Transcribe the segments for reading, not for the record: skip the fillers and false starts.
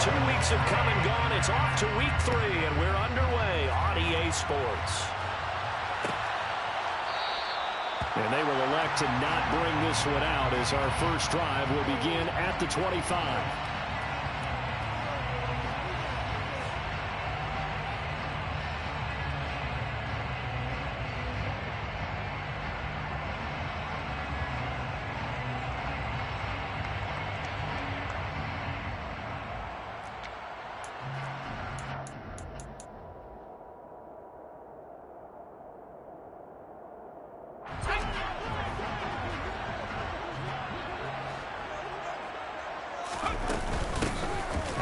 2 weeks have come and gone. It's off to week 3, and we're underway on EA Sports. And they will elect to not bring this one out as our first drive will begin at the 25.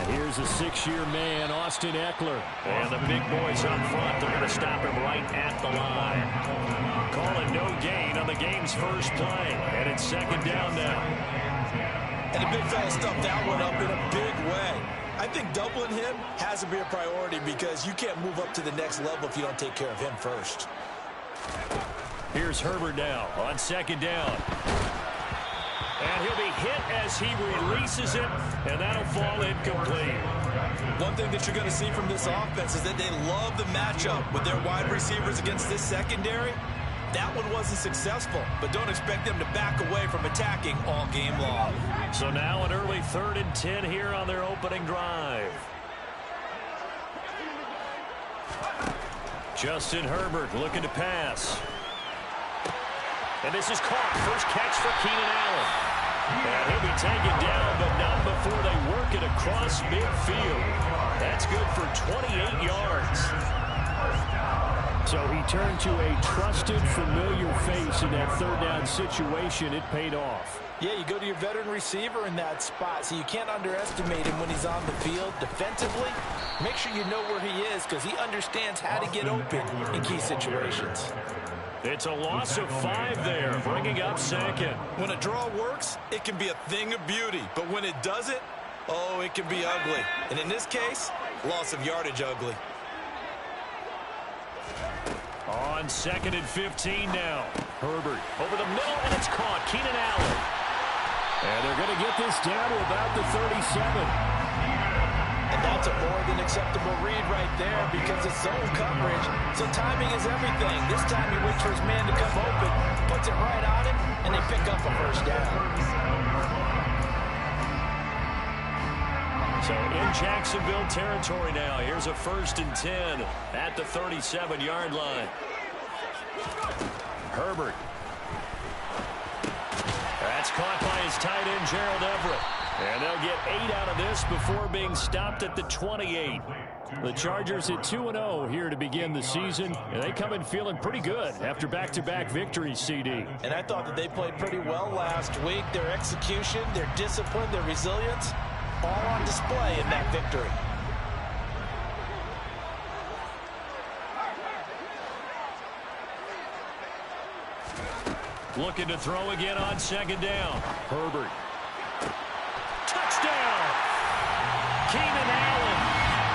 Here's a 6-year man, Austin Eckler. And the big boys up front, they're going to stop him right at the line. Calling no gain on the game's first play. And it's second down now. And the big fella stuffed that one up in a big way. I think doubling him has to be a priority because you can't move up to the next level if you don't take care of him first. Here's Herbert now on second down. And he'll be hit as he releases it, and that'll fall incomplete. One thing that you're going to see from this offense is that they love the matchup with their wide receivers against this secondary. That one wasn't successful, but don't expect them to back away from attacking all game long. So now an early 3rd and 10 here on their opening drive. Justin Herbert looking to pass. And this is caught. First catch for Keenan Allen. And he'll be taken down, but not before they work it across midfield. That's good for 28 yards. So he turned to a trusted, familiar face in that 3rd down situation. It paid off. Yeah, you go to your veteran receiver in that spot, so you can't underestimate him when he's on the field. Defensively, make sure you know where he is because he understands how to get open in key situations. It's a loss of 5 there, bringing up second. When a draw works, it can be a thing of beauty. But when it doesn't, oh, it can be ugly. And in this case, loss of yardage ugly. On 2nd and 15 now. Herbert over the middle, and it's caught. Keenan Allen. And they're going to get this down to about the 37. And that's a more than acceptable read right there because it's zone coverage. So timing is everything. This time he waits for his man to come open, puts it right on him, and they pick up a first down. So in Jacksonville territory now. Here's a 1st and 10 at the 37-yard line. Herbert. That's caught by his tight end, Gerald Everett. And they'll get 8 out of this before being stopped at the 28. The Chargers at 2-0 here to begin the season, and they come in feeling pretty good after back-to-back victories, CD. And I thought that they played pretty well last week. Their execution, their discipline, their resilience, all on display in that victory. Looking to throw again on second down. Herbert. Touchdown! Keenan Allen.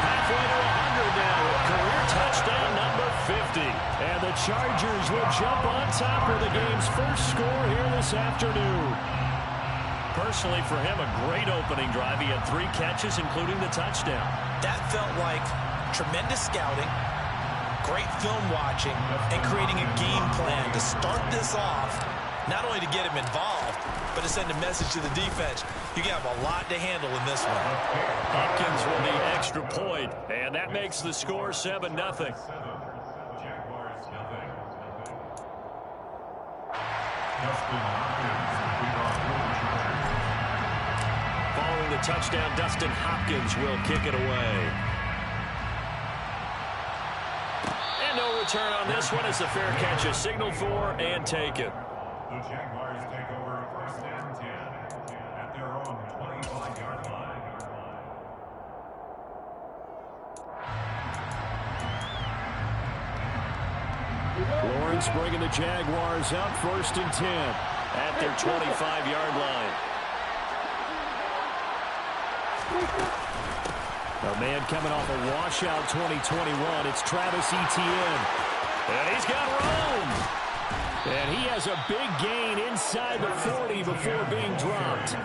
Halfway to 100 now. Career touchdown number 50. And the Chargers will jump on top of the game's first score here this afternoon. Personally, for him, a great opening drive. He had 3 catches, including the touchdown. That felt like tremendous scouting, great film watching, and creating a game plan to start this off, not only to get him involved, but to send a message to the defense. You have a lot to handle in this one. Hopkins will need extra point, and that makes the score 7-0. Following the touchdown, Dustin Hopkins will kick it away. And no return on this one as the fair catch is signaled for and taken. The Jaguars take over 1st and 10 at their own 25-yard line. Lawrence bringing the Jaguars out 1st and 10 at their 25-yard line. A man coming off a washout 2021. It's Travis Etienne. And he's got room. And he has a big gain inside the 40 before being dropped.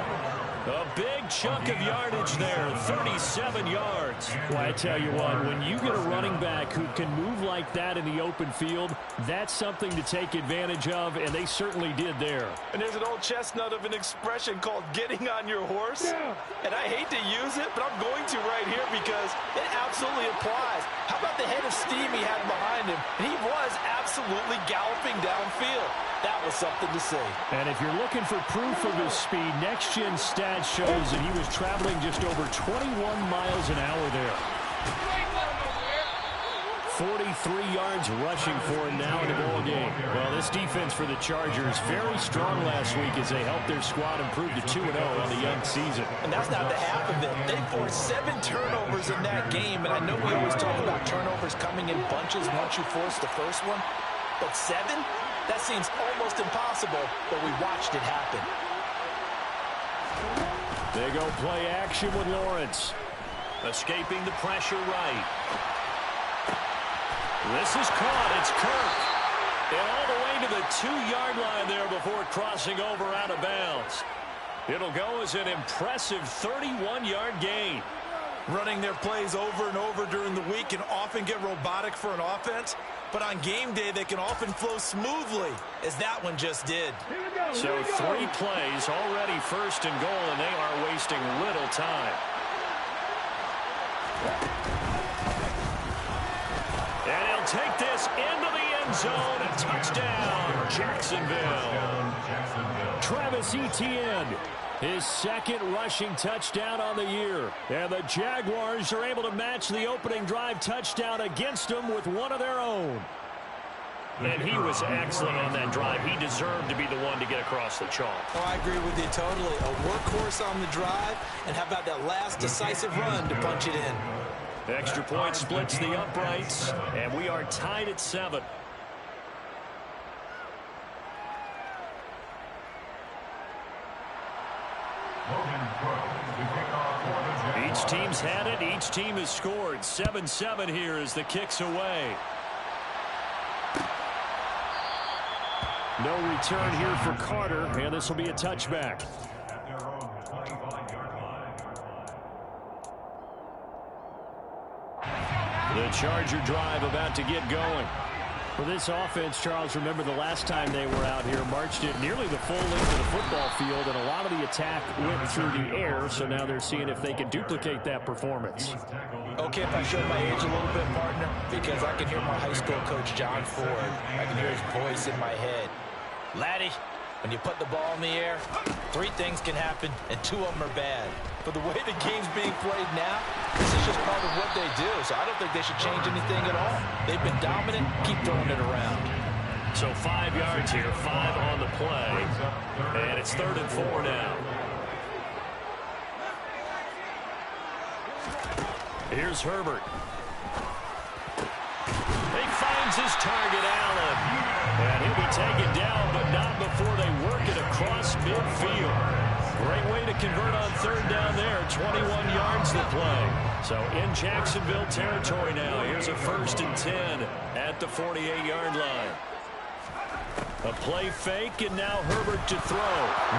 A big chunk of yardage there, 37 yards. Well, I tell you what, when you get a running back who can move like that in the open field, that's something to take advantage of, and they certainly did there. And there's an old chestnut of an expression called getting on your horse. And I hate to use it, but I'm going to right here because it absolutely applies. How about the head of steam he had behind him? And he was absolutely galloping downfield. That was something to see. And if you're looking for proof of his speed, next-gen stats shows that he was traveling just over 21 miles an hour there. 43 yards rushing for him now in the ball game. Well, this defense for the Chargers very strong last week as they helped their squad improve to 2-0 on the young season. And that's not the half of it. They forced 7 turnovers in that game, and I know we always talk about turnovers coming in bunches once you force the first one, but 7? That seems almost impossible, but we watched it happen. They go play action with Lawrence. Escaping the pressure right. This is caught. It's Kirk. And all the way to the 2-yard line there before crossing over out of bounds. It'll go as an impressive 31-yard gain. Running their plays over and over during the week can often get robotic for an offense, but on game day they can often flow smoothly, as that one just did. So 3 plays, already first and goal, and they are wasting little time. And he'll take this into the end zone. A touchdown, Jacksonville. Travis Etienne, his second rushing touchdown on the year. And the Jaguars are able to match the opening drive touchdown against them with one of their own. And he was excellent on that drive. He deserved to be the one to get across the chalk. Oh, I agree with you totally. A workhorse on the drive, and how about that last decisive run to punch it in? Extra point splits the uprights, and we are tied at 7. Each team's had it. Each team has scored. 7-7 here as the kick's away. No return here for Carter, and this will be a touchback. The Charger drive about to get going. For this offense, Charles, remember the last time they were out here, marched it nearly the full length of the football field, and a lot of the attack went through the air, so now they're seeing if they can duplicate that performance. Okay, if I show my age a little bit, partner, because I can hear my high school coach, John Ford. I can hear his voice in my head. Laddie, when you put the ball in the air, 3 things can happen, and 2 of them are bad. But the way the game's being played now, this is just part of what they do, so I don't think they should change anything at all. They've been dominant. Keep throwing it around. So 5 yards here, 5 on the play, and it's 3rd and 4 now. Here's Herbert. He finds his target, Allen. And he'll be taken down, but not before they work it across midfield. Great way to convert on 3rd down there. 21 yards to play. So in Jacksonville territory now. Here's a 1st and 10 at the 48-yard line. A play fake, and now Herbert to throw.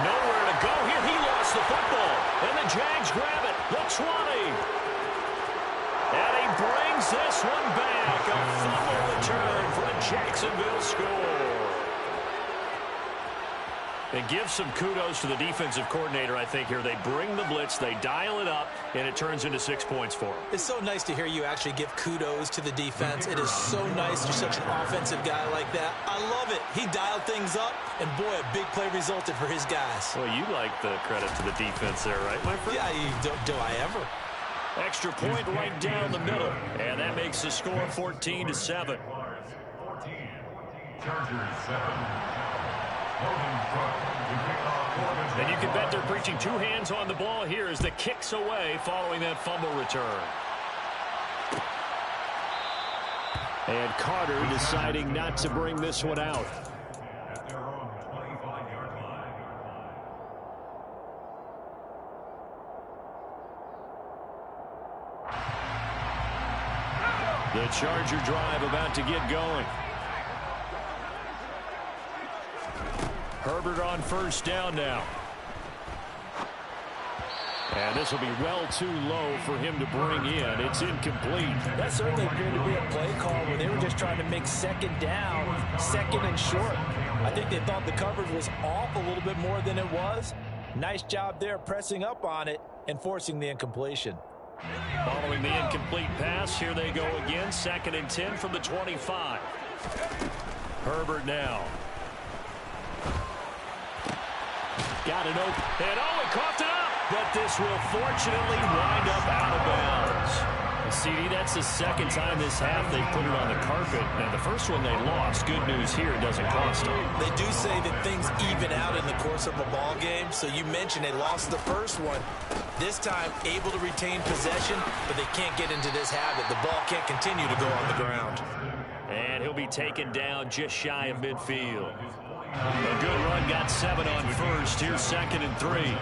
Nowhere to go here. He lost the football. And the Jags grab it. The 20. And he brings this one back. A fumble return for a Jacksonville score. It gives some kudos to the defensive coordinator, I think, here. They bring the blitz, they dial it up, and it turns into 6 points for them. It's so nice to hear you actually give kudos to the defense. It is so nice you're such an offensive guy like that. I love it. He dialed things up, and boy, a big play resulted for his guys. Well, you like the credit to the defense there, right, my friend? Yeah, do I ever? Extra point right down the middle, and that makes the score 14-7. Chargers 7. And you can bet they're preaching 2 hands on the ball here as the kick's away following that fumble return. And Carter deciding not to bring this one out. At their own 25-yard line. The Charger drive about to get going. Herbert on 1st down now. And this will be well too low for him to bring in. It's incomplete. That certainly appeared to be a play call where they were just trying to make second down, second and short. I think they thought the coverage was off a little bit more than it was. Nice job there pressing up on it and forcing the incompletion. Following the incomplete pass, here they go again. 2nd and 10 from the 25. Herbert now. Got it open. And he coughed it up. But this will fortunately wind up out of bounds. CD, that's the second time this half they put it on the carpet. Now, the first one they lost. Good news here, it doesn't cost them. They do say that things even out in the course of a ball game. So you mentioned they lost the first one. This time, able to retain possession, but they can't get into this habit. The ball can't continue to go on the ground. And he'll be taken down just shy of midfield. A good run, got 7 on first. Here's 2nd and 3.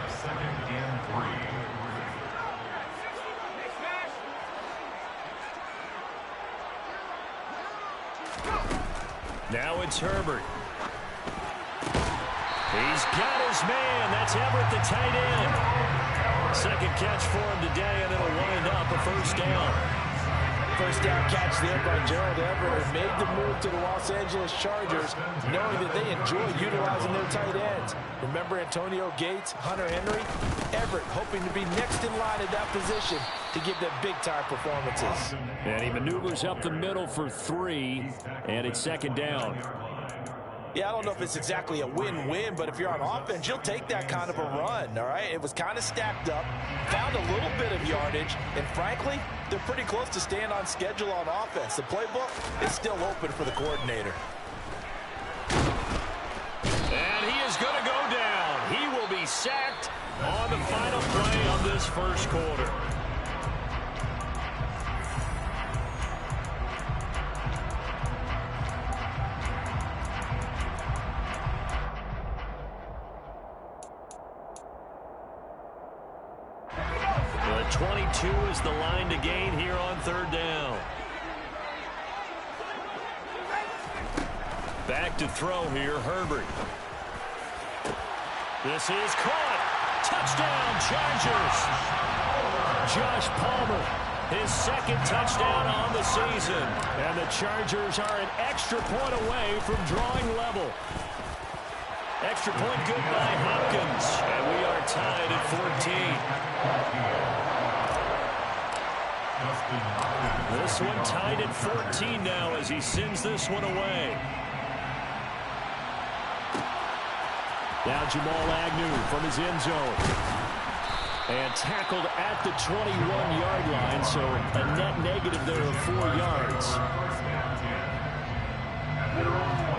Now it's Herbert. He's got his man. That's Everett, the tight end. Second catch for him today, and it'll wind up a first down. First down catch there by Gerald Everett made the move to the Los Angeles Chargers, knowing that they enjoy utilizing their tight ends. Remember Antonio Gates, Hunter Henry? Everett hoping to be next in line at that position to give them big-time performances. And he maneuvers up the middle for 3, and it's 2nd down. Yeah, I don't know if it's exactly a win-win, but if you're on offense, you'll take that kind of a run, all right? It was kind of stacked up, found a little bit of yardage, and frankly, they're pretty close to staying on schedule on offense. The playbook is still open for the coordinator. And he is going to go down. He will be sacked on the final play of this first quarter. The 22 is the line to gain here on 3rd down. Back to throw here, Herbert. This is caught. Touchdown, Chargers. Josh Palmer, his 2nd touchdown on the season. And the Chargers are an extra point away from drawing level. Extra point good by Hopkins. And we are tied at 14. This one tied at 14 now as he sends this one away. Now Jamal Agnew from his end zone. And tackled at the 21-yard line, so a net negative there of 4 yards.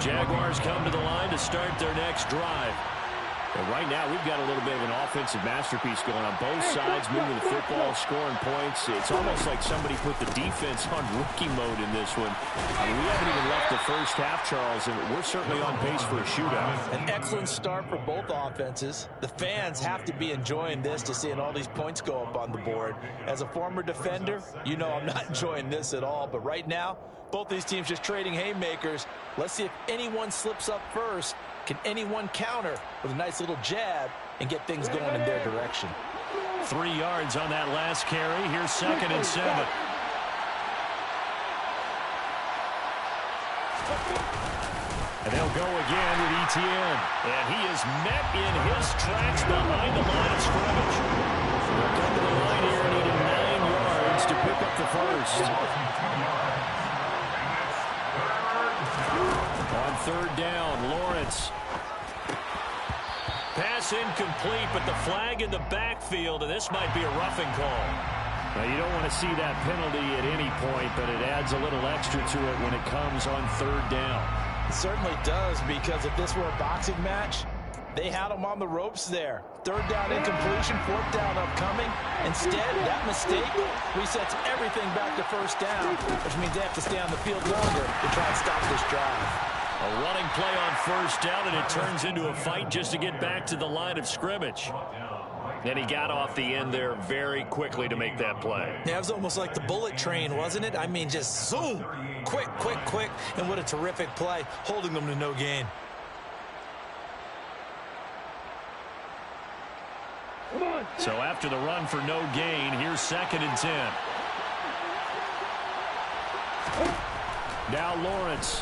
Jaguars come to the line to start their next drive. And right now, we've got a little bit of an offensive masterpiece going on both sides, moving the football, scoring points. It's almost like somebody put the defense on rookie mode in this one. I mean, we haven't even left the first half, Charles, and we're certainly on pace for a shootout. An excellent start for both offenses. The fans have to be enjoying this to seeing all these points go up on the board. As a former defender, you know I'm not enjoying this at all. But right now, both these teams just trading haymakers. Let's see if anyone slips up first. Can anyone counter with a nice little jab and get things going in their direction? 3 yards on that last carry. Here's 2nd and 7. And they'll go again with Etienne. And he is met in his tracks behind the line of scrimmage. They'll come to the line here, needing 9 yards to pick up the first. On 3rd down, Lawrence. Pass incomplete, but the flag in the backfield, and this might be a roughing call. Now, you don't want to see that penalty at any point, but it adds a little extra to it when it comes on 3rd down. It certainly does, because if this were a boxing match, they had him on the ropes there. 3rd down incompletion, 4th down upcoming. Instead, that mistake resets everything back to 1st down, which means they have to stay on the field longer to try and stop this drive. A running play on 1st down, and it turns into a fight just to get back to the line of scrimmage. And he got off the end there very quickly to make that play. Yeah, it was almost like the bullet train, wasn't it? I mean, just zoom, quick, quick, quick, and what a terrific play, holding them to no gain. So after the run for no gain, here's 2nd and 10. Now Lawrence.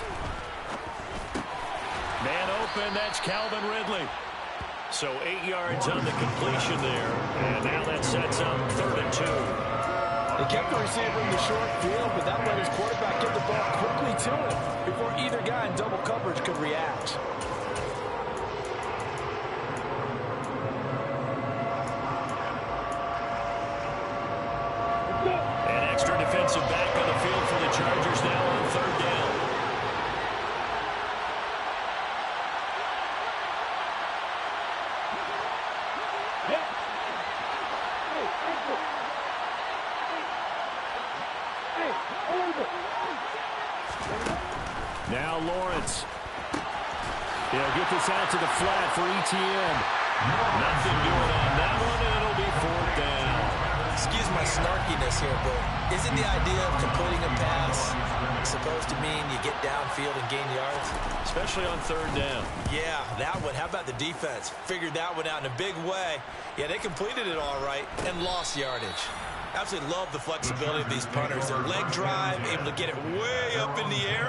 Man open, that's Calvin Ridley. So 8 yards on the completion there. And now that sets up 3rd and 2. They kept the receiver in the short field, but that let his quarterback get the ball quickly to him before either guy in double coverage could react. An extra defensive back on the field for the Chargers now on 3rd down. Now Lawrence. He'll get this out to the flat for ETN. Nothing doing on that one, and it'll be 4th down. Excuse my snarkiness here, but isn't the idea of completing a pass supposed to mean you get downfield and gain yards? Especially on 3rd down. Yeah, that one. How about the defense? Figured that one out in a big way. Yeah, they completed it all right and lost yardage. Absolutely love the flexibility of these punters. Their leg drive, able to get it way up in the air,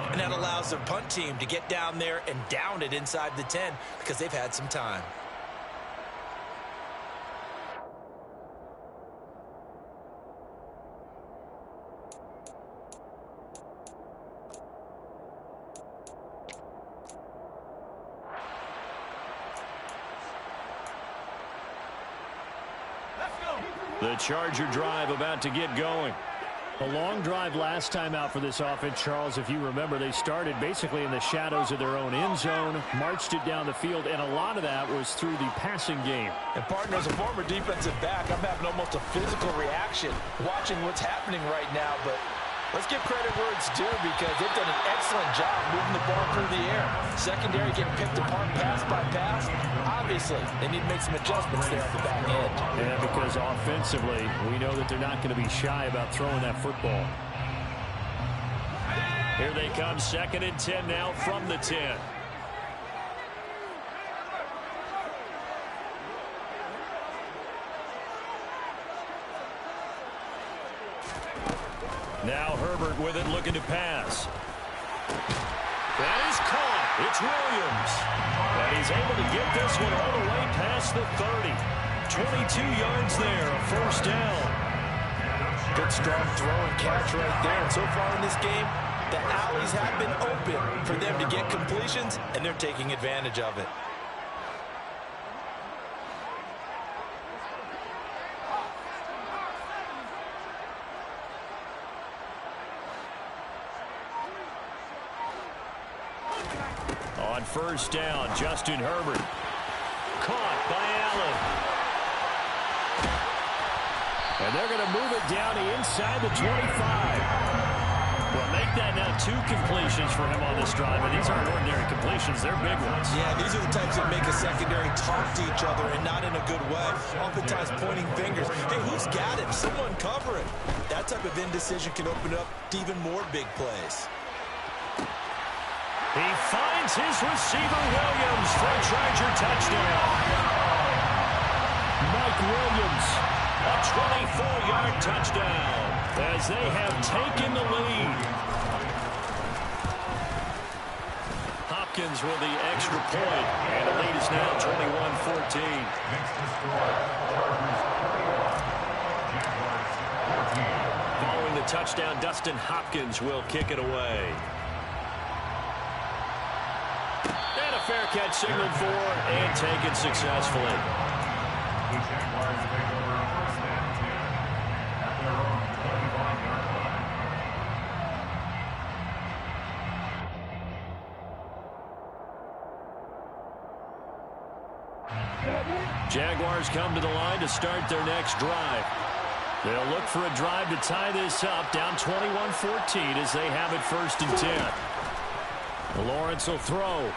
and that allows their punt team to get down there and down it inside the 10 because they've had some time. The Charger drive about to get going. A long drive last time out for this offense, Charles. If you remember, they started basically in the shadows of their own end zone, marched it down the field, and a lot of that was through the passing game. And partner, as a former defensive back, I'm having almost a physical reaction watching what's happening right now, but let's give credit where it's due because they've done an excellent job moving the ball through the air. Secondary getting picked apart pass by pass. Obviously, they need to make some adjustments there at the back end. Yeah, because offensively, we know that they're not going to be shy about throwing that football. Here they come, 2nd and 10 now from the 10. Now Herbert with it, looking to pass. That is caught. It's Williams. And he's able to get this one all the way past the 30. 22 yards there, a 1st down. Good strong throw and catch right there. And so far in this game, the alleys have been open for them to get completions, and they're taking advantage of it. On 1st down, Justin Herbert. Caught by Allen. And they're going to move it down to inside the 25. Well, make that now 2 completions for him on this drive. And these aren't ordinary completions. They're big ones. Yeah, these are the types that make a secondary talk to each other and not in a good way. Oftentimes pointing fingers. Hey, who's got him? Someone cover him. That type of indecision can open up to even more big plays. He finds his receiver, Williams, for a Charger touchdown. Mike Williams, a 24-yard touchdown as they have taken the lead. Hopkins with the extra point, and the lead is now 21-14. Following the touchdown, Dustin Hopkins will kick it away. Fair catch signaled for and taken successfully. The Jaguars take over 1st and 10 at their own 25-yard line. Jaguars come to the line to start their next drive. They'll look for a drive to tie this up, down 21-14 as they have it 1st and 10. Lawrence will throw.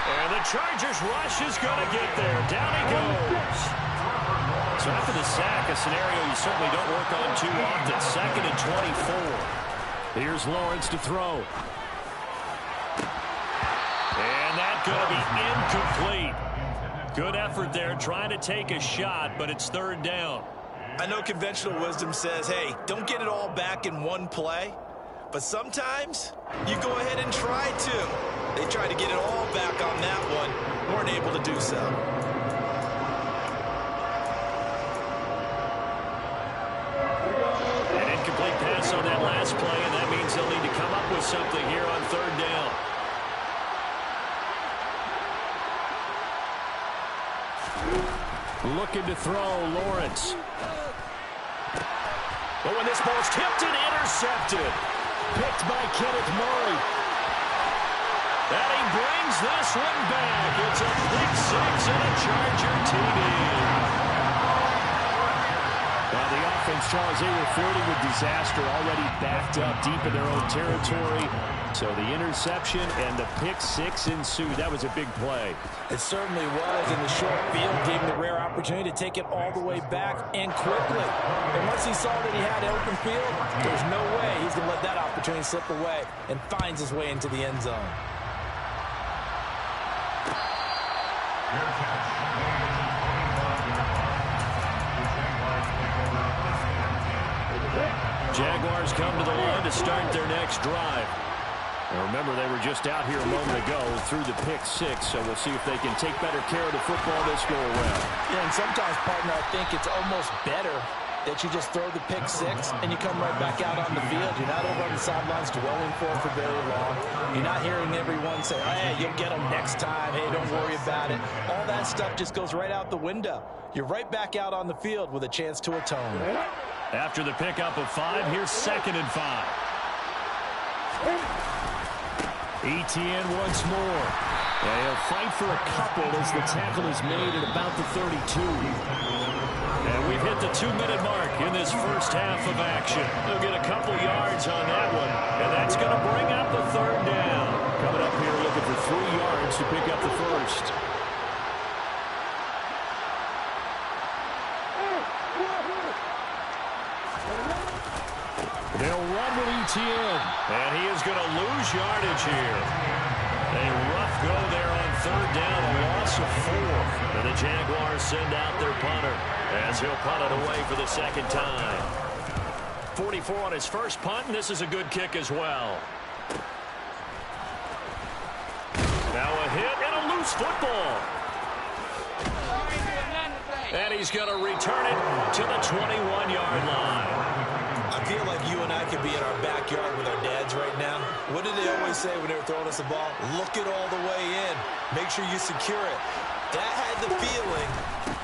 And the Chargers rush is going to get there. Down he goes. So after the sack, a scenario you certainly don't work on too often. 2nd and 24. Here's Lawrence to throw. And that's going to be incomplete. Good effort there, trying to take a shot, but it's third down. I know conventional wisdom says, hey, don't get it all back in one play. But sometimes you go ahead and try to. They tried to get it all back on that one. Weren't able to do so. An incomplete pass on that last play, and that means they'll need to come up with something here on third down. Looking to throw, Lawrence. But when this ball's tipped and intercepted. Picked by Kenneth Murray. And he brings this one back. It's a pick six and a Charger TD. Well, the offense, Charles, they were flirting with disaster, already backed up deep in their own territory. So the interception and the pick six ensued. That was a big play. It certainly was, and the short field gave him the rare opportunity to take it all the way back and quickly. And once he saw that he had open field, there's no way he's going to let that opportunity slip away, and finds his way into the end zone. Jaguars come to the line to start their next drive. And remember, they were just out here a moment ago through the pick six, so we'll see if they can take better care of the football this go around. Yeah, and sometimes, partner, I think it's almost better that you just throw the pick six and you come right back out on the field. You're not over on the sidelines dwelling for it for very long. You're not hearing everyone say, hey, you'll get them next time. Hey, don't worry about it. All that stuff just goes right out the window. You're right back out on the field with a chance to atone. After the pickup of 5, here's 2nd and 5. Etienne once more. And he'll fight for a couple as the tackle is made at about the 32. And we've hit the 2-minute mark in this first half of action. They'll get a couple yards on that one, and that's going to bring up the third down. Coming up here looking for 3 yards to pick up the first. They'll run with Etienne. And he is going to lose yardage here. A rough go there on third down, a loss of 4. And the Jaguars send out their punter as he'll punt it away for the second time. 44 on his first punt, and this is a good kick as well. Now a hit and a loose football. And he's going to return it to the 21-yard line. I feel like you and I could be in our backyard with our dads right now. What did they always say when they were throwing us the ball? Look it all the way in. Make sure you secure it. That had the feeling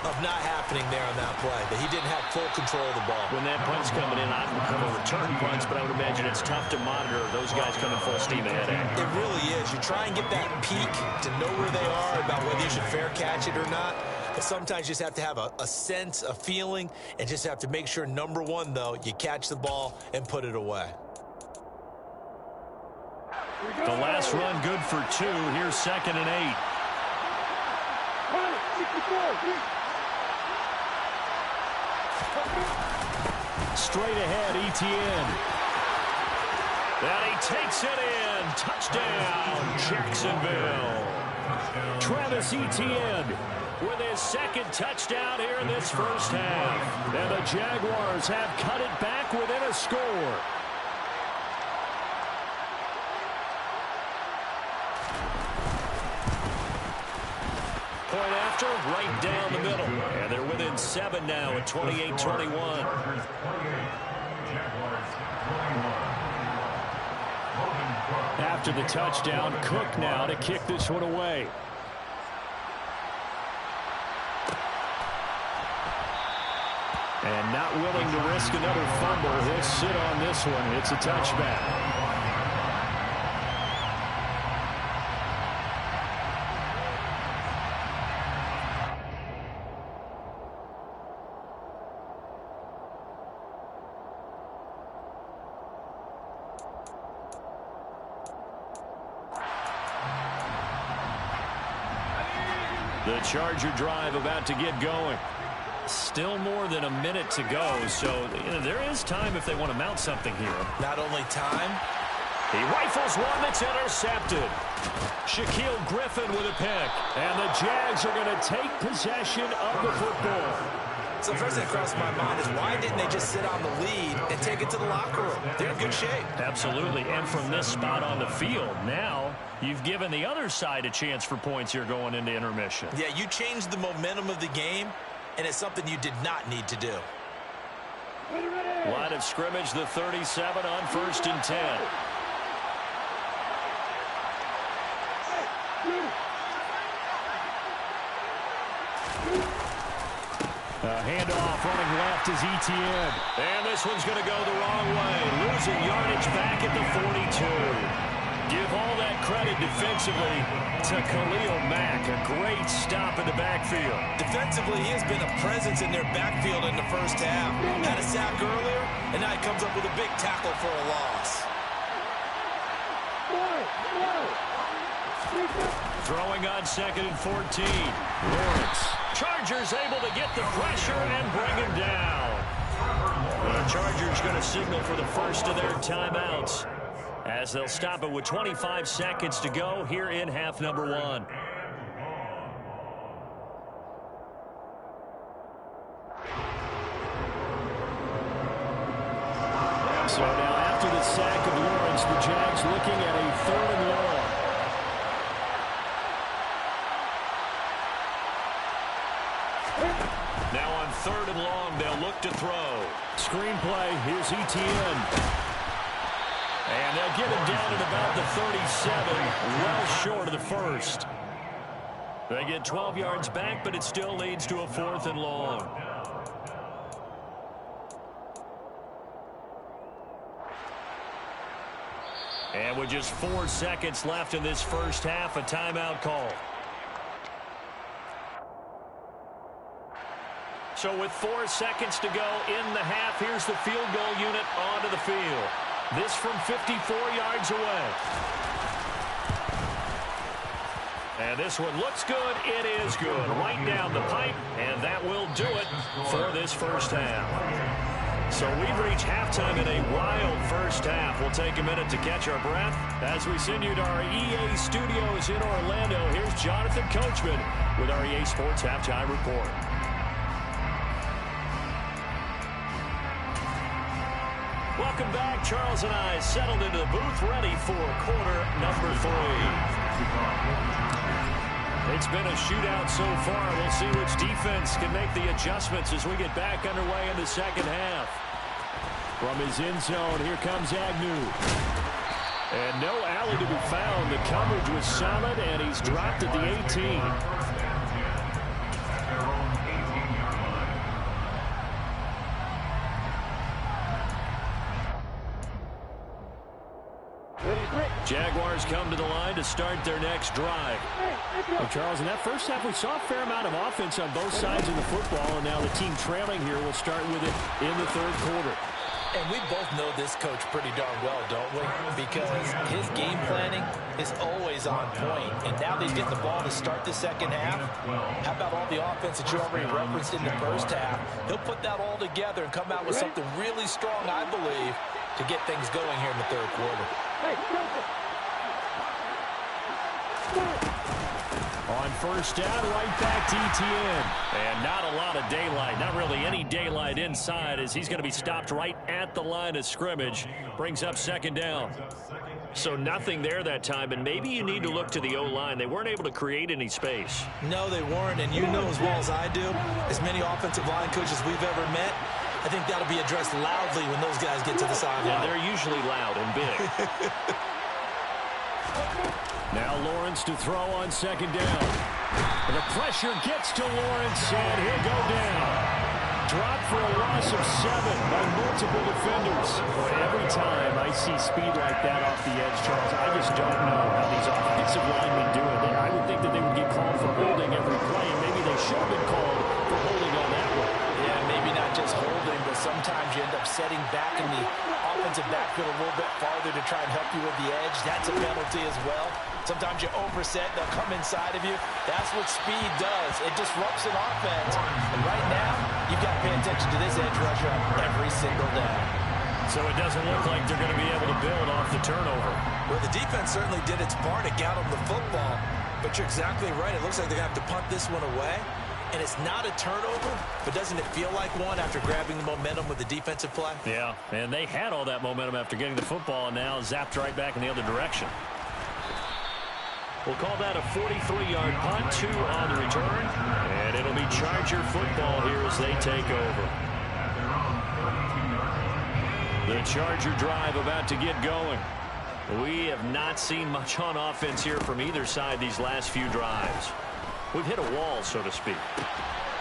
of not happening there on that play, that he didn't have full control of the ball. When that punt's coming in, I don't have a return punch, but I would imagine it's tough to monitor those guys coming full steam ahead. It really is. You try and get that peek to know where they are, about whether you should fair catch it or not. But sometimes you just have to have a sense, a feeling, and just have to make sure, number one, though, you catch the ball and put it away. The last run good for 2. Here's 2nd and 8. Straight ahead, Etienne. And he takes it in. Touchdown, Jacksonville. Travis Etienne with his 2nd touchdown here in this first half. And the Jaguars have cut it back within a score. Point after, right down the middle. And they're within 7 now at 28-21. After the touchdown, Cook now to kick this one away. And not willing to risk another fumble. He'll sit on this one. It's a touchback. The Charger drive about to get going. Still more than a minute to go, so there is time if they want to mount something here. Not only time, He rifles one that's intercepted. Shaquille Griffin with a pick. And the Jags are going to take possession of the football. So the first thing that crossed my mind is why didn't they just sit on the lead and take it to the locker room? They're in good shape. Absolutely. And from this spot on the field, now you've given the other side a chance for points here going into intermission. Yeah, you changed the momentum of the game, and it's something you did not need to do. Line of scrimmage, the 37 on 1st and 10. Handoff running left is Etienne. And this one's going to go the wrong way. Losing yardage back at the 42. Give all that credit defensively to Khalil Mack. A great stop in the backfield. Defensively, he has been a presence in their backfield in the first half. Had a sack earlier, and now he comes up with a big tackle for a loss. Throwing on 2nd and 14. Lawrence. Chargers able to get the pressure and bring him down. The Chargers going to signal for the first of their timeouts as they'll stop it with 25 seconds to go here in half number 1. So now after the sack of Lawrence, the Jags looking at a 3rd and long. Now on 3rd and long, they'll look to throw. Screenplay, here's Etienne. And they'll get him down at about the 37, well short of the first. They get 12 yards back, but it still leads to a 4th and long. And with just 4 seconds left in this first half, a timeout call. So with 4 seconds to go in the half, here's the field goal unit onto the field. This from 54 yards away. And this one looks good. It is good. Right down the pipe, and that will do it for this first half. So we've reached halftime in a wild first half. We'll take a minute to catch our breath as we send you to our EA studios in Orlando. Here's Jonathan Coachman with our EA Sports Halftime Report. Welcome back. Charles and I settled into the booth, ready for quarter number 3. It's been a shootout so far. We'll see which defense can make the adjustments as we get back underway in the second half. From his end zone, here comes Agnew. And no alley to be found. The coverage was solid, and he's dropped at the 18. Jaguars come to the line to start their next drive. Well, Charles, in that first half, we saw a fair amount of offense on both sides of the football, and now the team trailing here will start with it in the 3rd quarter. And we both know this coach pretty darn well, don't we? Because his game planning is always on point. And now that he's getting the ball to start the second half, how about all the offense that you already referenced in the first half? He'll put that all together and come out with something really strong, I believe, to get things going here in the 3rd quarter. On first down, right back to Etienne. And not a lot of daylight, not really any daylight inside as he's going to be stopped right at the line of scrimmage. Brings up 2nd down. So nothing there that time, and maybe you need to look to the O-line. They weren't able to create any space. No, they weren't, and you know as well as I do, as many offensive line coaches we've ever met, I think that'll be addressed loudly when those guys get to the sideline. And they're usually loud and big. Now Lawrence to throw on 2nd down. The pressure gets to Lawrence, and he'll go down. Dropped for a loss of 7 by multiple defenders. Boy, every time I see speed like that off the edge, Charles, I just don't know how these offensive linemen do it. I would think that they would get called for holding every play, and maybe they should have been called for holding on that one. Yeah, maybe not just holding, but sometimes you end up setting back in the offensive backfield a little bit farther to try and help you with the edge. That's a penalty as well. Sometimes you overset, they'll come inside of you. That's what speed does. It disrupts an offense. And right now, you've got to pay attention to this edge rusher on every single down. So it doesn't look like they're going to be able to build off the turnover. Well, the defense certainly did its part. It got them the football. But you're exactly right. It looks like they're going to have to punt this one away. And it's not a turnover, but doesn't it feel like one after grabbing the momentum with the defensive play? Yeah, and they had all that momentum after getting the football and now zapped right back in the other direction. We'll call that a 43-yard punt, 2 on the return. And it'll be Charger football here as they take over. The Charger drive about to get going. We have not seen much on offense here from either side these last few drives. We've hit a wall, so to speak.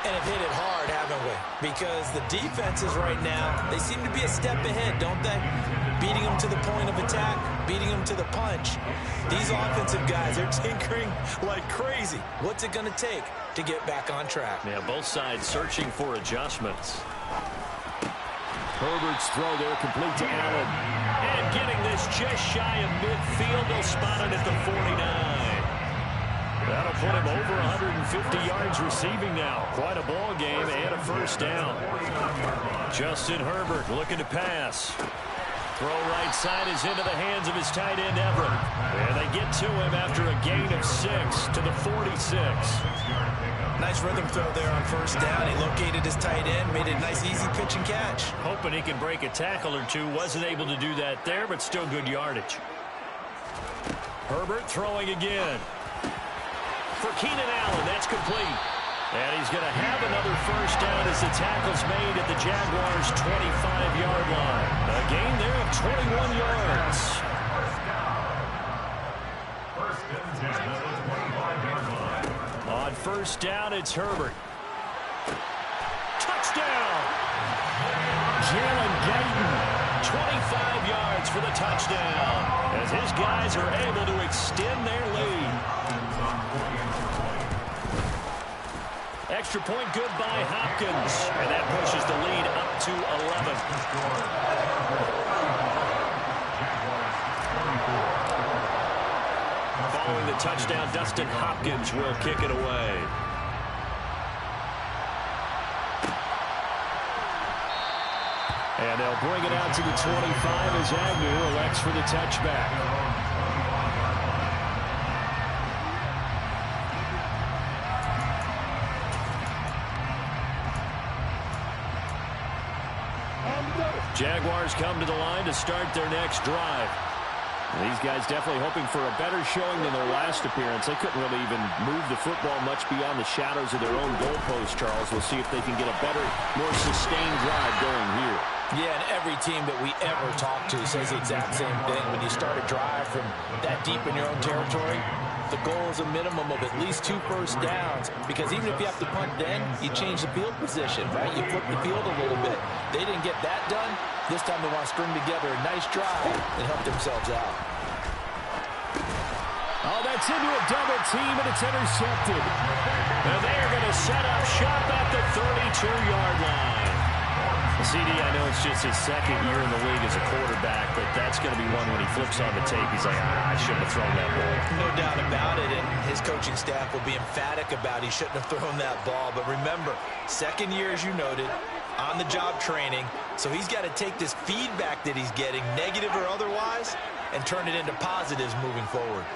And have hit it hard, haven't we? Because the defenses right now, they seem to be a step ahead, don't they? Beating them to the point of attack, beating them to the punch. These offensive guys, they're tinkering like crazy. What's it going to take to get back on track? Yeah, both sides searching for adjustments. Herbert's throw there complete to Allen. And getting this just shy of midfield. They'll spot it at the 49. That'll put him over 150 yards receiving now. Quite a ball game and a first down. Justin Herbert looking to pass. Throw right side is into the hands of his tight end Everett. And they get to him after a gain of 6 to the 46. Nice rhythm throw there on first down. He located his tight end, made it a nice easy pitch and catch. Hoping he can break a tackle or two. Wasn't able to do that there, but still good yardage. Herbert throwing again. For Keenan Allen, that's complete. And he's going to have another first down as the tackle's made at the Jaguars' 25-yard line. A gain there of 21 yards. On first down, it's Herbert. Touchdown! Jalen Guyton, 25 yards for the touchdown, as his guys are able to extend their lead. Extra point good by Hopkins, and that pushes the lead up to 11. Following the touchdown, Dustin Hopkins will kick it away. And they'll bring it out to the 25 as Agnew elects for the touchback. Jaguars come to the line to start their next drive. These guys definitely hoping for a better showing than their last appearance. They couldn't really even move the football much beyond the shadows of their own goalpost, Charles. We'll see if they can get a better, more sustained drive going here. Yeah, and every team that we ever talk to says the exact same thing. When you start a drive from that deep in your own territory, the goal is a minimum of at least 2 first downs, because even if you have to punt then, you change the field position, right? You flip the field a little bit. They didn't get that done. This time they want to string together a nice drive and help themselves out. Oh, that's into a double team, and it's intercepted. And they're going to set up shop at the 32-yard line. CD, I know it's just his second year in the league as a quarterback, but that's going to be one when he flips on the tape. He's like, I shouldn't have thrown that ball. No doubt about it, and his coaching staff will be emphatic about he shouldn't have thrown that ball. But remember, second year, as you noted, on-the-job training, so he's got to take this feedback that he's getting, negative or otherwise, and turn it into positives moving forward.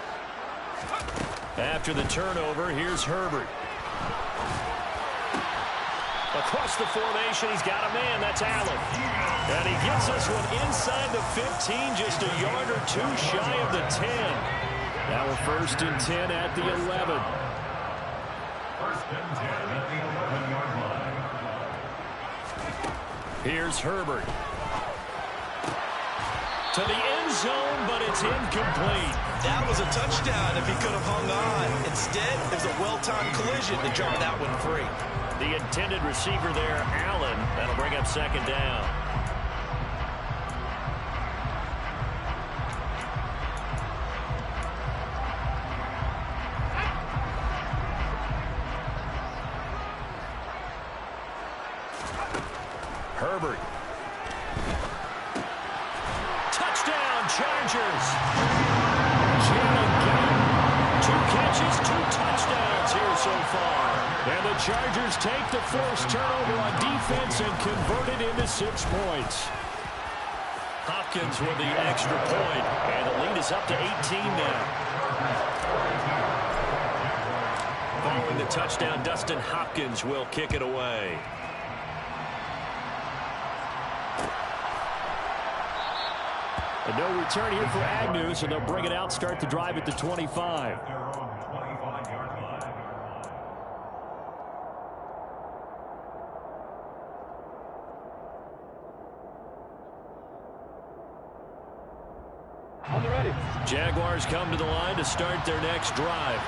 After the turnover, here's Herbert. Across the formation, he's got a man. That's Allen. And he gets this one inside the 15, just a yard or two shy of the 10. Now we're 1st and 10 at the 11. 1st and 10 at the 11-yard line. Here's Herbert. To the end zone, but it's incomplete. That was a touchdown if he could have hung on. Instead, there's a well-timed collision to jar that one free. The intended receiver there, Allen. That'll bring up 2nd down. Herbert. Touchdown, Chargers. Jalen Guyton. 2 catches, 2 touchdowns here so far. And the Chargers take the forced turnover on defense and convert it into 6 points. Hopkins with the extra point, and the lead is up to 18 now. Following the touchdown, Dustin Hopkins will kick it away. And no return here for Agnew, so they'll bring it out, start the drive at the 25. Jaguars come to the line to start their next drive.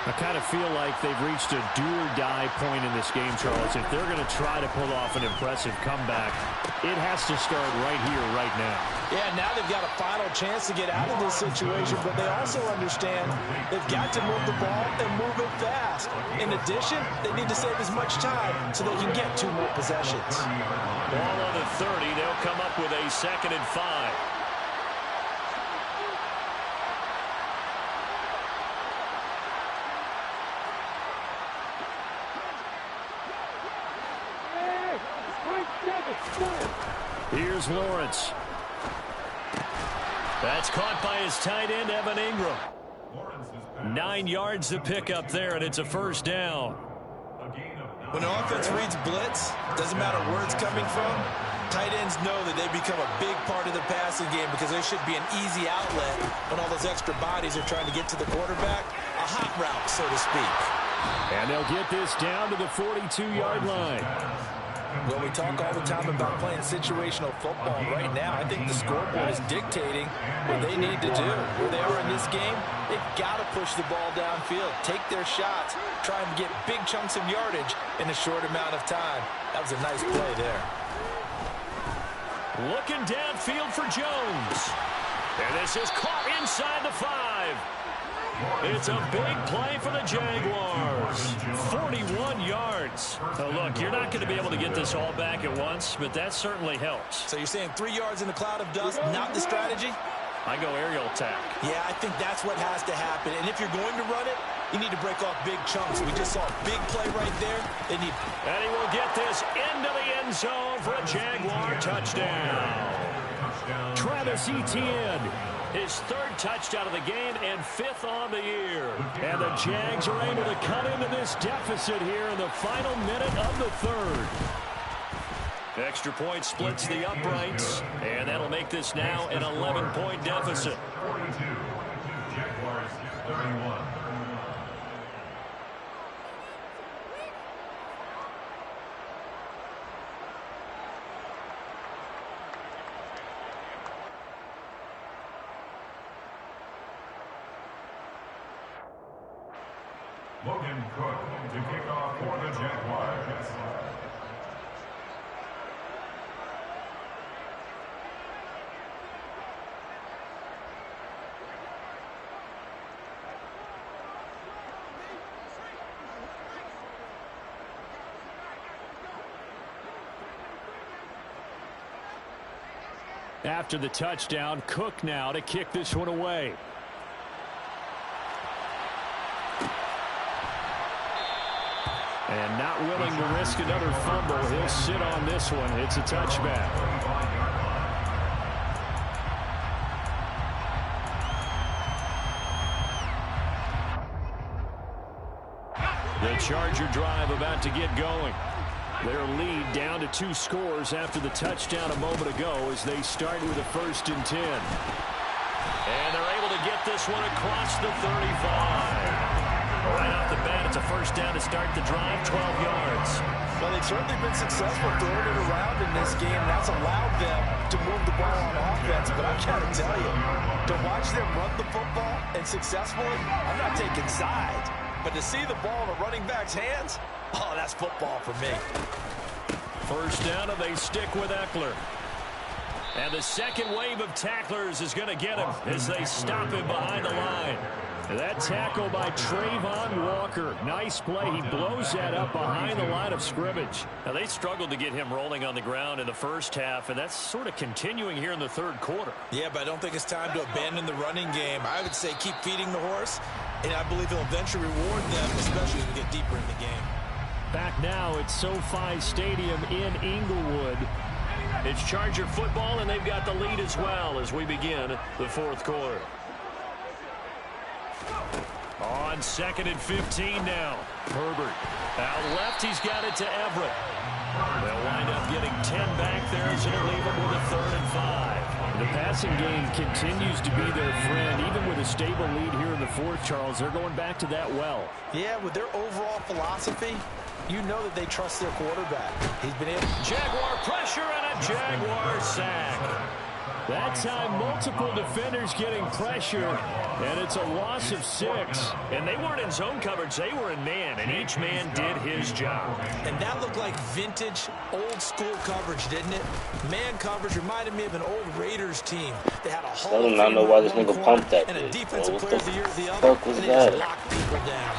I kind of feel like they've reached a do-or-die point in this game, Charles. If they're going to try to pull off an impressive comeback, it has to start right here, right now. Yeah, now they've got a final chance to get out of this situation, but they also understand they've got to move the ball and move it fast. In addition, they need to save as much time so they can get 2 more possessions. Ball on the 30. They'll come up with a 2nd and 5. Here's Lawrence. That's caught by his tight end, Evan Ingram. 9 yards to pick up there, and it's a first down. When an offense reads blitz, doesn't matter where it's coming from, tight ends know that they become a big part of the passing game because there should be an easy outlet when all those extra bodies are trying to get to the quarterback. A hot route, so to speak. And they'll get this down to the 42-yard line. Well, we talk all the time about playing situational football. Right now, I think the scoreboard is dictating what they need to do. Where they are in this game, they've got to push the ball downfield, take their shots, try and get big chunks of yardage in a short amount of time. That was a nice play there. Looking downfield for Jones. And this is caught inside the 5. It's a big play for the Jaguars. 41 yards. Oh, look, you're not going to be able to get this all back at once, but that certainly helps. So you're saying 3 yards in a cloud of dust, not the strategy? I go aerial attack. Yeah, I think that's what has to happen. And if you're going to run it, you need to break off big chunks. We just saw a big play right there. They need... And he will get this into the end zone for a Jaguar touchdown. Travis Etienne. His 3rd touchdown of the game and 5th on the year. And the Jags are able to cut into this deficit here in the final minute of the 3rd. Extra point splits the uprights, and that'll make this now an 11-point deficit. 42. Jaguars 31. Logan Cook to kick off for the Jaguars. After the touchdown, Cook now to kick this one away. And not willing to risk another fumble. He'll sit on this one. It's a touchback. The Charger drive about to get going. Their lead down to 2 scores after the touchdown a moment ago as they start with a 1st and 10. And they're able to get this one across the 35. Right off the bat, it's a first down to start the drive, 12 yards. Well, they've certainly been successful throwing it around in this game. That's allowed them to move the ball on offense. But I got to tell you, to watch them run the football and successfully, I'm not taking sides. But to see the ball in a running back's hands, oh, that's football for me. First down, and they stick with Eckler. And the second wave of tacklers is going to get him as they stop him behind the line. That tackle by Trayvon Walker. Nice play. He blows that up behind the line of scrimmage. Now, they struggled to get him rolling on the ground in the first half, and that's sort of continuing here in the 3rd quarter. Yeah, but I don't think it's time to abandon the running game. I would say keep feeding the horse, and I believe he'll eventually reward them, especially as we get deeper in the game. Back now at SoFi Stadium in Inglewood. It's Charger football, and they've got the lead as well as we begin the fourth quarter. On 2nd and 15 now. Herbert out left. He's got it to Everett. They'll wind up getting 10 back there as it'll leave them with a 3rd and 5. The passing game continues to be their friend. Even with a stable lead here in the fourth, Charles, they're going back to that well. Yeah, with their overall philosophy, you know that they trust their quarterback. He's been able. Jaguar pressure and a Jaguar sack. That time, multiple defenders getting pressure, and it's a loss of 6. And they weren't in zone coverage. They were in man, and each man did his job. And that looked like vintage, old-school coverage, didn't it? Man coverage reminded me of an old Raiders team. They had a Hall of I don't know why this Famer nigga one pumped corner that and a bitch, defensive bro. player of the year at the other, Fuck was and they that? just locked people down.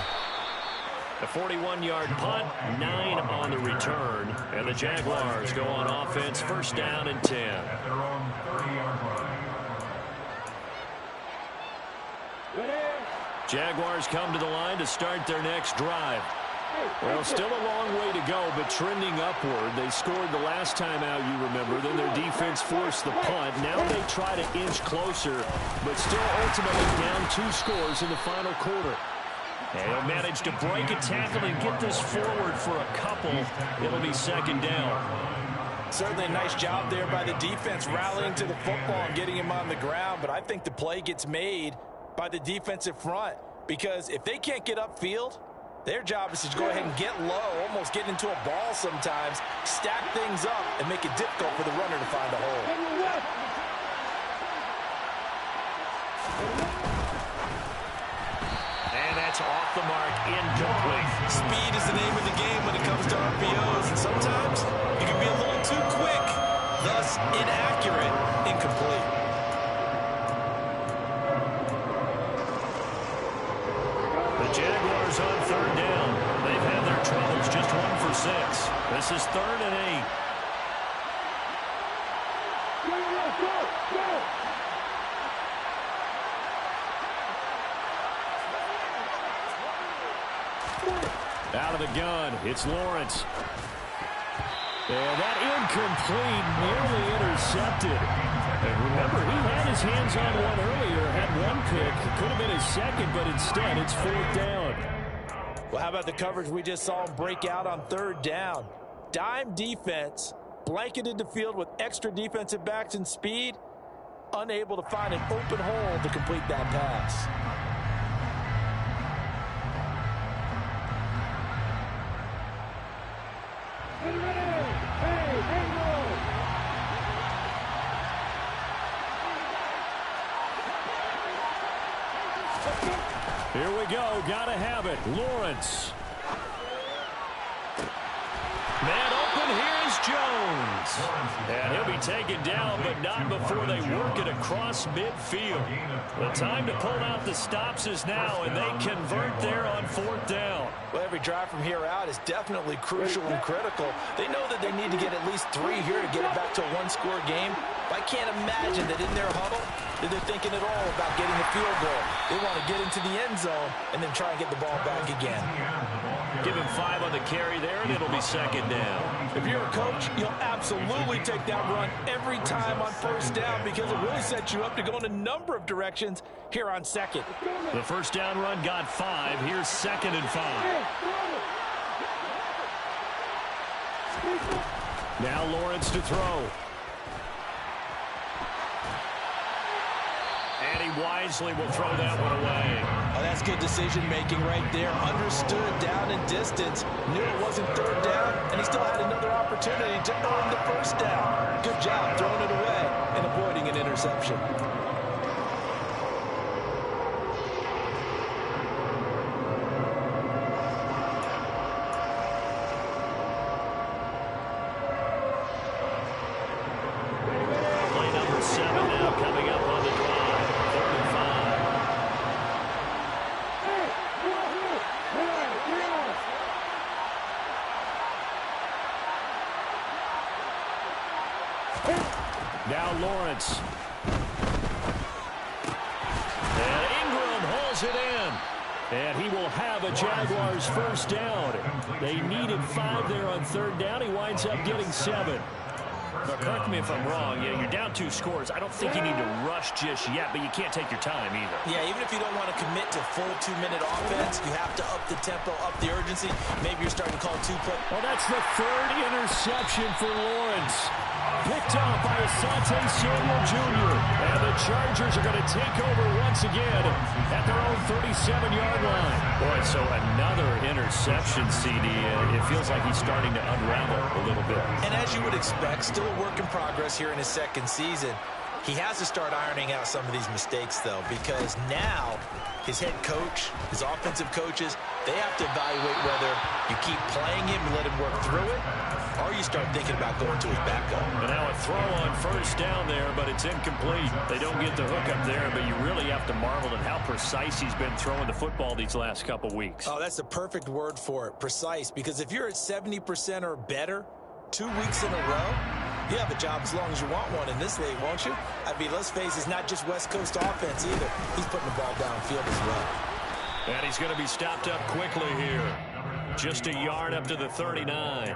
A 41-yard punt, 9 on the return, and the Jaguars go on offense, 1st down and 10. At their own 30-yard line. Jaguars come to the line to start their next drive. Well, still a long way to go, but trending upward. They scored the last time out, you remember. Then their defense forced the punt. Now they try to inch closer, but still ultimately down 2 scores in the final quarter. And he'll manage to break a tackle and get this forward for a couple. It'll be 2nd down. Certainly a nice job there by the defense rallying to the football and getting him on the ground, but I think the play gets made by the defensive front because if they can't get upfield, their job is to go ahead and get low, almost get into a ball sometimes, stack things up, and make it difficult for the runner to find a hole. And that's off the mark, incomplete. Speed is the name of the game when it comes to RPOs, and sometimes you can be a little too quick, thus inaccurate, incomplete. The Jaguars on 3rd down. They've had their troubles, just 1 for 6. This is 3rd and 8. Out of the gun, it's Lawrence. And that incomplete, nearly intercepted. And remember, he had his hands on one earlier, had 1 pick. Could have been his 2nd, but instead it's 4th down. Well, how about the coverage we just saw him break out on 3rd down? Dime defense, blanketed the field with extra defensive backs and speed, unable to find an open hole to complete that pass. Here we go. Gotta have it. Lawrence. Man open, here's Jones. And he'll be taken down, but not before they work it across midfield. The time to pull out the stops is now, and they convert there on 4th down. Well, every drive from here out is definitely crucial and critical. They know that they need to get at least 3 here to get it back to a 1-score game. But I can't imagine that in their huddle that they're thinking at all about getting a field goal. They want to get into the end zone and then try and get the ball back again. Give him 5 on the carry there, and it'll be 2nd down. If you're a coach, you'll absolutely take that run every time on 1st down because it really sets you up to go in a number of directions here on 2nd. The 1st down run got 5. Here's 2nd and 5. Now Lawrence to throw. And he wisely will throw that one away. Oh, that's good decision-making right there. Understood down and distance. Knew it wasn't 3rd down, and he still had another opportunity to earn the 1st down. Good job throwing it away and avoiding an interception. Play number 7 now coming up on the drive. 3rd and 5. Now Lawrence. And Ingram holds it in. And he will have a Jaguars 1st down. They needed 5 there on 3rd down. He winds up getting 7. Now, correct me if I'm wrong. Yeah, you're down 2 scores. I don't think you need to rush just yet, but you can't take your time either. Yeah, even if you don't want to commit to full 2-minute offense, you have to up the tempo, up the urgency. Maybe you're starting to call 2 play. Well, that's the 3rd interception for Lawrence. Picked off by Asante Samuel Jr. And the Chargers are going to take over once again at their own 37-yard line. Boy, so another interception, CD. It feels like he's starting to unravel a little bit. And as you would expect, still a work in progress here in his 2nd season. He has to start ironing out some of these mistakes, though, because now his head coach, his offensive coaches, they have to evaluate whether you keep playing him and let him work through it, or you start thinking about going to his backup. And now a throw on 1st down there, but it's incomplete. They don't get the hook up there, but you really have to marvel at how precise he's been throwing the football these last couple weeks. Oh, that's the perfect word for it, precise, because if you're at 70% or better 2 weeks in a row, you have a job as long as you want one in this league, won't you? I mean, let's face it, it's not just West Coast offense either. He's putting the ball downfield as well. And he's going to be stopped up quickly here. Just a yard up to the 39.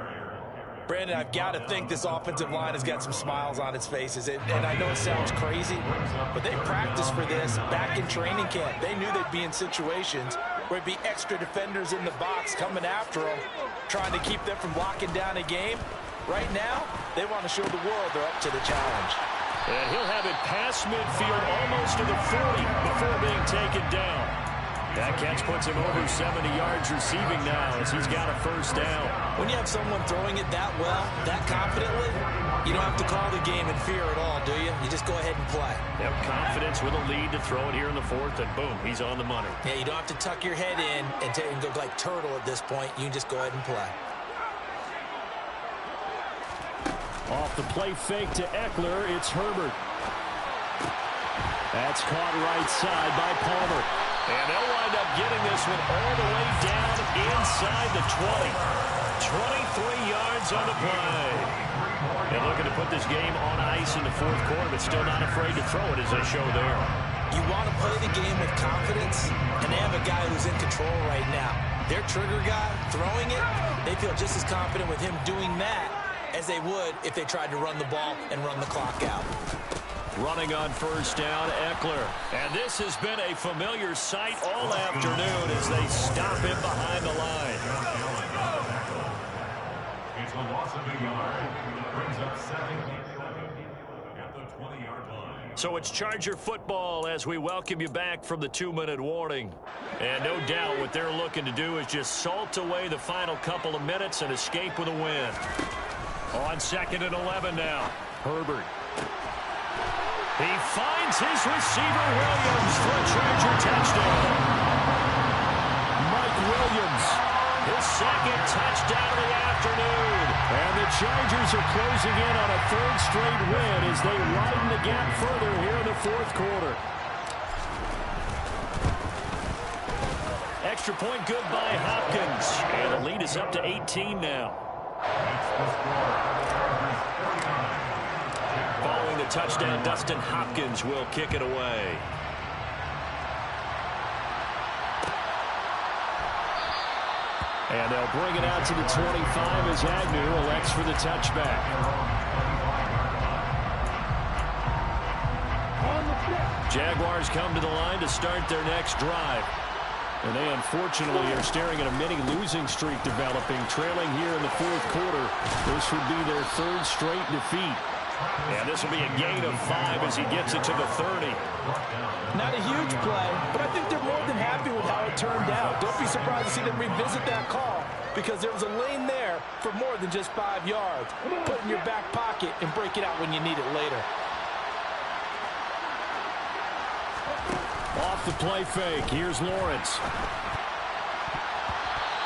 Brandon, I've got to think this offensive line has got some smiles on its faces. And I know it sounds crazy, but they practiced for this back in training camp. They knew they'd be in situations where it'd be extra defenders in the box coming after them, trying to keep them from locking down a game. Right now, they want to show the world they're up to the challenge. And he'll have it past midfield almost to the 40 before being taken down. That catch puts him over 70 yards receiving now as he's got a 1st down. When you have someone throwing it that well, that confidently, you don't have to call the game in fear at all, do you? You just go ahead and play. Yep, confidence with a lead to throw it here in the 4th, and boom, he's on the money. Yeah, you don't have to tuck your head in and go like turtle at this point. You can just go ahead and play. Off the play fake to Eckler, it's Herbert. That's caught right side by Palmer. And they'll wind up getting this one all the way down inside the 20. 23 yards on the play. And looking to put this game on ice in the 4th quarter, but still not afraid to throw it as they show there. You want to play the game with confidence, and they have a guy who's in control right now. Their trigger guy throwing it, they feel just as confident with him doing that as they would if they tried to run the ball and run the clock out. Running on 1st down, Eckler. And this has been a familiar sight all afternoon as they stop him behind the line. It's a loss of a yard. Brings up 2nd at the 20-yard line. So it's Charger football as we welcome you back from the 2-minute warning. And no doubt what they're looking to do is just salt away the final couple of minutes and escape with a win. On 2nd and 11 now. Herbert. He finds his receiver, Williams, for a Charger touchdown. Mike Williams, his 2nd touchdown of the afternoon. And the Chargers are closing in on a 3rd straight win as they widen the gap further here in the 4th quarter. Extra point good by Hopkins. And the lead is up to 18 now. Following the touchdown, Dustin Hopkins will kick it away. And they'll bring it out to the 25 as Agnew elects for the touchback. Jaguars come to the line to start their next drive. And they unfortunately are staring at a mini losing streak developing, trailing here in the 4th quarter. This would be their 3rd straight defeat. And this will be a gain of 5 as he gets it to the 30. Not a huge play, but I think they're more than happy with how it turned out. Don't be surprised to see them revisit that call because there was a lane there for more than just 5 yards. Put it in your back pocket and break it out when you need it later. Off the play fake, here's Lawrence.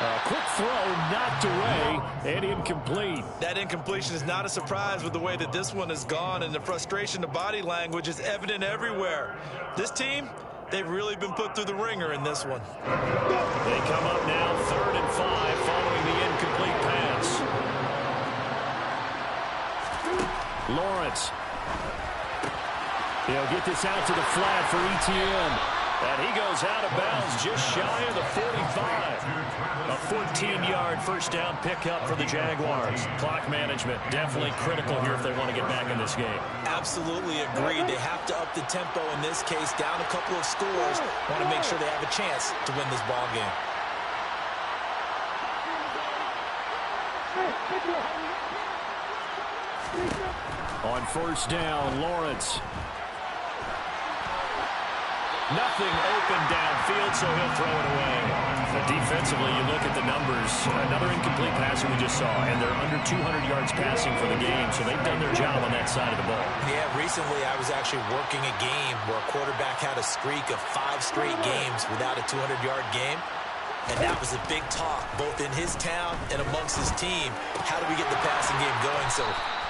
A quick throw knocked away and incomplete. That incompletion is not a surprise with the way that this one has gone, and the frustration of body language is evident everywhere. This team, they've really been put through the ringer in this one. They come up now 3rd and 5 following the incomplete pass. Lawrence. He'll get this out to the flat for ETN. And he goes out of bounds just shy of the 45. A 14-yard first down pickup for the Jaguars. Clock management definitely critical here if they want to get back in this game. Absolutely agreed. They have to up the tempo in this case, down a couple of scores. Want to make sure they have a chance to win this ball game. On first down, Lawrence. Nothing open downfield, so he'll throw it away. But defensively, you look at the numbers. Another incomplete passer we just saw, and they're under 200 yards passing for the game, so they've done their job on that side of the ball. Yeah, recently I was actually working a game where a quarterback had a streak of 5 straight games without a 200-yard game. And that was a big talk, both in his town and amongst his team. How do we get the passing game going? So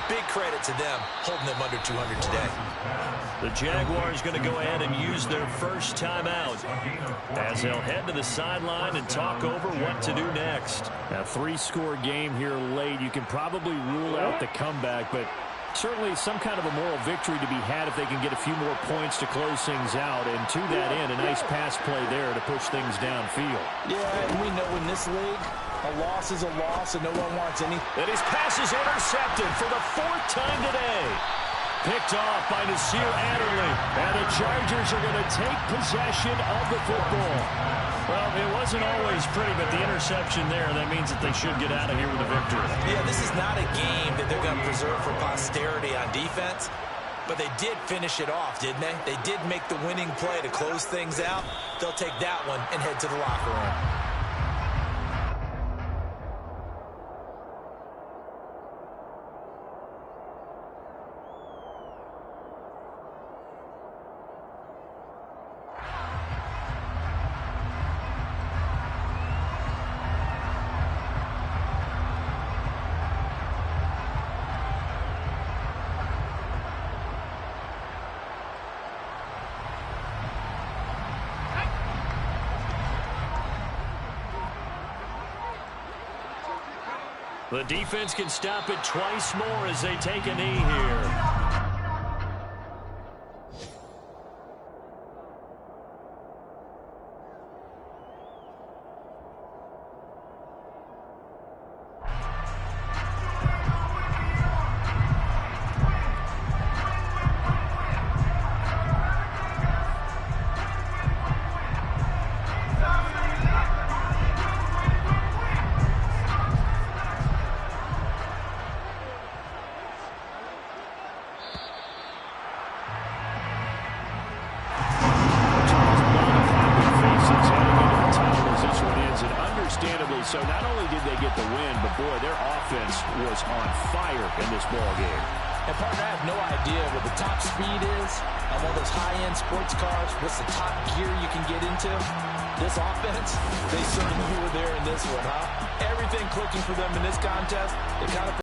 big credit to them, holding them under 200 today. The Jaguars going to go ahead and use their first timeout as they'll head to the sideline and talk over what to do next. A 3-score game here late. You can probably rule out the comeback, but certainly some kind of a moral victory to be had if they can get a few more points to close things out. And to that end, a nice pass play there to push things downfield. Yeah, and we know in this league, a loss is a loss, and no one wants any. And his pass is intercepted for the 4th time today. Picked off by Nasir Adderley. And the Chargers are going to take possession of the football. Well, it wasn't always pretty, but the interception there, that means that they should get out of here with a victory. Yeah, this is not a game that they're going to preserve for posterity on defense, but they did finish it off, didn't they? They did make the winning play to close things out. They'll take that one and head to the locker room. The defense can stop it twice more as they take a knee here. So not only did they get the win, but boy, their offense was on fire in this ball game. And partner, I have no idea what the top speed is on one of those high-end sports cars. What's the top gear you can get into? This offense, they certainly were there in this one, huh? Everything clicking for them in this contest. They kind of